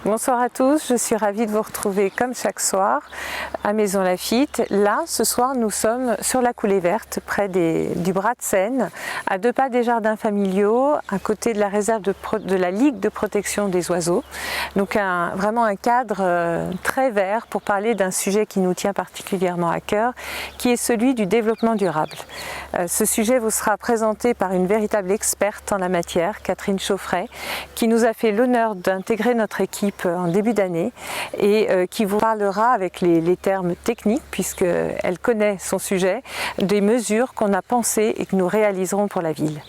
Bonsoir à tous, je suis ravie de vous retrouver comme chaque soir à Maison Laffitte. Là, ce soir, nous sommes sur la coulée verte, près du bras de Seine, à 2 pas des jardins familiaux, à côté de la réserve de la Ligue de protection des oiseaux. Donc vraiment un cadre très vert pour parler d'un sujet qui nous tient particulièrement à cœur, qui est celui du développement durable. Ce sujet vous sera présenté par une véritable experte en la matière, Catherine Chauffret, qui nous a fait l'honneur d'intégrer notre équipe en début d'année et qui vous parlera avec les termes techniques, puisqu'elle connaît son sujet, des mesures qu'on a pensées et que nous réaliserons pour la ville.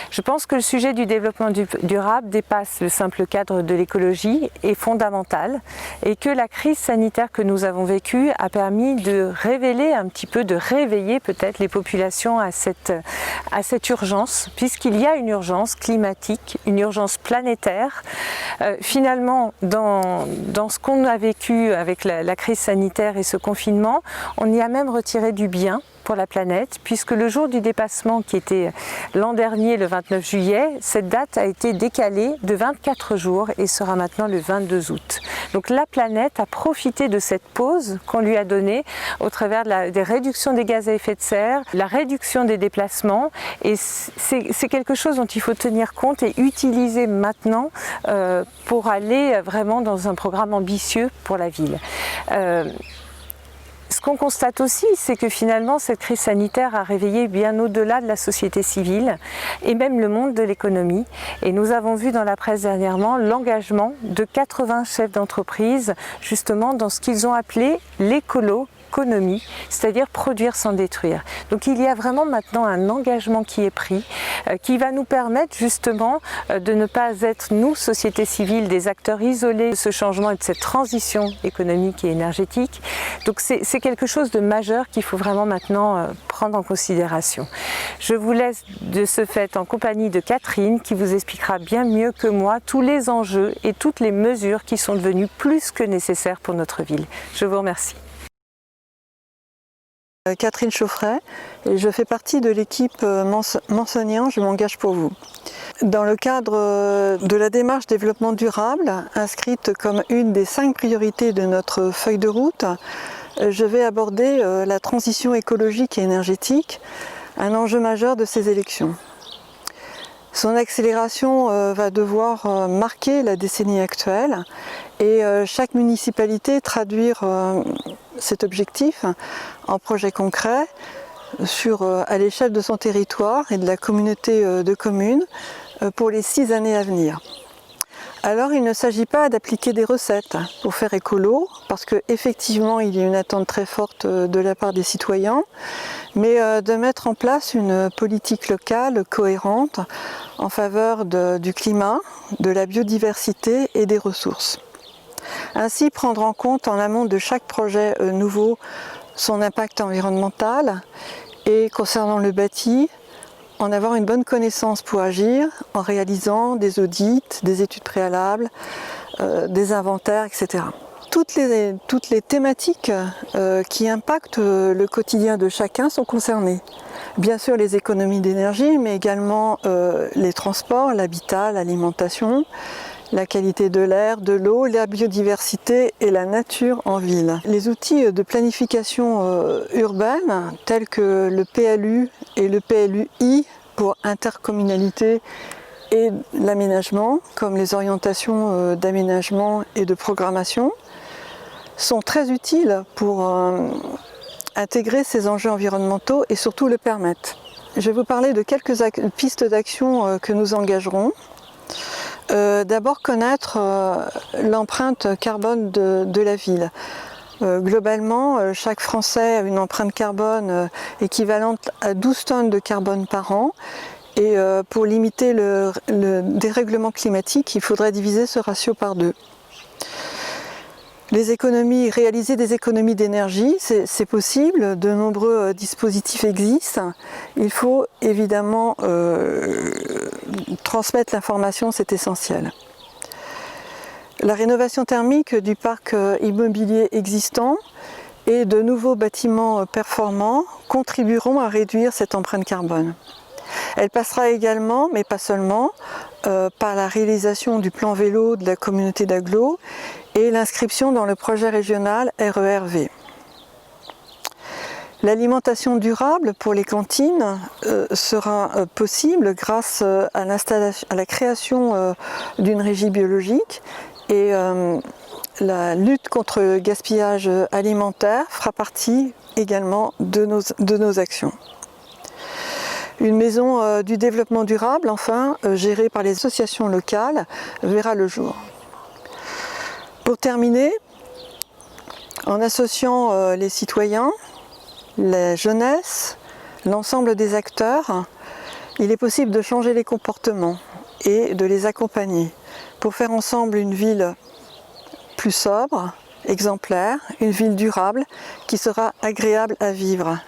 Je pense que le sujet du développement durable dépasse le simple cadre de l'écologie, est fondamental et que la crise sanitaire que nous avons vécue a permis de révéler un petit peu, de réveiller peut-être les populations à cette urgence, puisqu'il y a une urgence climatique, une urgence planétaire. Finalement, dans ce qu'on a vécu avec la crise sanitaire et ce confinement, on y a même retiré du bien pour la planète, puisque le jour du dépassement qui était l'an dernier, le 29 juillet, cette date a été décalée de 24 jours et sera maintenant le 22 août. Donc la planète a profité de cette pause qu'on lui a donnée au travers des réductions des gaz à effet de serre, la réduction des déplacements, et c'est quelque chose dont il faut tenir compte et utiliser maintenant pour aller vraiment dans un programme ambitieux pour la ville. Ce qu'on constate aussi, c'est que finalement cette crise sanitaire a réveillé bien au-delà de la société civile et même le monde de l'économie. Et nous avons vu dans la presse dernièrement l'engagement de 80 chefs d'entreprise justement dans ce qu'ils ont appelé l'écoloéconomie, c'est-à-dire produire sans détruire. Donc il y a vraiment maintenant un engagement qui est pris, qui va nous permettre justement de ne pas être, nous, société civile, des acteurs isolés de ce changement et de cette transition économique et énergétique. Donc c'est quelque chose de majeur qu'il faut vraiment maintenant prendre en considération. Je vous laisse de ce fait en compagnie de Catherine qui vous expliquera bien mieux que moi tous les enjeux et toutes les mesures qui sont devenues plus que nécessaires pour notre ville. Je vous remercie. Catherine Chauffret, et je fais partie de l'équipe Mansonnian, je m'engage pour vous. Dans le cadre de la démarche développement durable, inscrite comme une des 5 priorités de notre feuille de route, je vais aborder la transition écologique et énergétique, un enjeu majeur de ces élections. Son accélération va devoir marquer la décennie actuelle et chaque municipalité traduire cet objectif en projet concret à l'échelle de son territoire et de la communauté de communes pour les 6 années à venir. Alors il ne s'agit pas d'appliquer des recettes pour faire écolo, parce qu'effectivement il y a une attente très forte de la part des citoyens, mais de mettre en place une politique locale cohérente en faveur du climat, de la biodiversité et des ressources. Ainsi prendre en compte en amont de chaque projet nouveau son impact environnemental et concernant le bâti, en avoir une bonne connaissance pour agir en réalisant des audits, des études préalables, des inventaires, etc. Toutes les thématiques qui impactent le quotidien de chacun sont concernées. Bien sûr les économies d'énergie, mais également les transports, l'habitat, l'alimentation, la qualité de l'air, de l'eau, la biodiversité et la nature en ville. Les outils de planification urbaine tels que le PLU et le PLUI pour intercommunalité et l'aménagement, comme les orientations d'aménagement et de programmation, sont très utiles pour intégrer ces enjeux environnementaux et surtout le permettre. Je vais vous parler de quelques pistes d'action que nous engagerons. D'abord connaître l'empreinte carbone de la ville. Globalement, chaque Français a une empreinte carbone équivalente à 12 tonnes de carbone par an. Et pour limiter le dérèglement climatique, il faudrait diviser ce ratio par 2. Réaliser des économies d'énergie, c'est possible, de nombreux dispositifs existent. Il faut évidemment transmettre l'information, c'est essentiel. La rénovation thermique du parc immobilier existant et de nouveaux bâtiments performants contribueront à réduire cette empreinte carbone. Elle passera également, mais pas seulement, par la réalisation du plan vélo de la communauté d'Aglo et l'inscription dans le projet régional RERV. L'alimentation durable pour les cantines sera possible grâce à la création d'une régie biologique et la lutte contre le gaspillage alimentaire fera partie également de nos actions. Une maison du développement durable, enfin, gérée par les associations locales, verra le jour. Pour terminer, en associant les citoyens, la jeunesse, l'ensemble des acteurs, il est possible de changer les comportements et de les accompagner pour faire ensemble une ville plus sobre, exemplaire, une ville durable qui sera agréable à vivre.